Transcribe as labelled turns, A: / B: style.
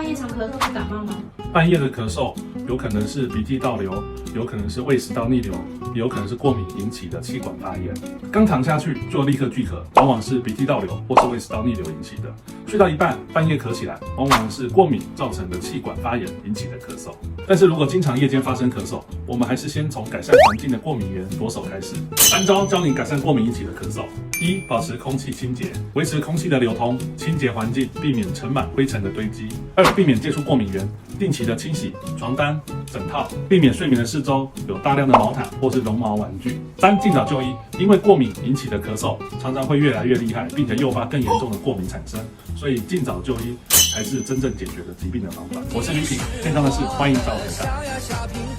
A: 半夜常咳嗽是感冒吗？
B: 半夜的咳嗽有可能是鼻涕倒流，有可能是胃食道逆流，也有可能是过敏引起的气管发炎。刚躺下去就立刻拒咳，往往是鼻涕倒流或是胃食道逆流引起的。睡到一半半夜咳起来，往往是过敏造成的气管发炎引起的咳嗽。但是如果经常夜间发生咳嗽，我们还是先从改善环境的过敏源着手开始。3招教你改善过敏引起的咳嗽。1. 保持空气清洁，维持空气的流通，清洁环境，避免尘螨灰尘的堆积。2. 避免接触过敏源，定期的清洗床单、枕套，避免睡眠的四周有大量的毛毯或是绒毛玩具。3. 尽早就医，因为过敏引起的咳嗽常常会越来越厉害，并且诱发更严重的过敏产生，所以尽早就医才是真正解决的疾病的方法。我是李品，健康的事欢迎找我来看。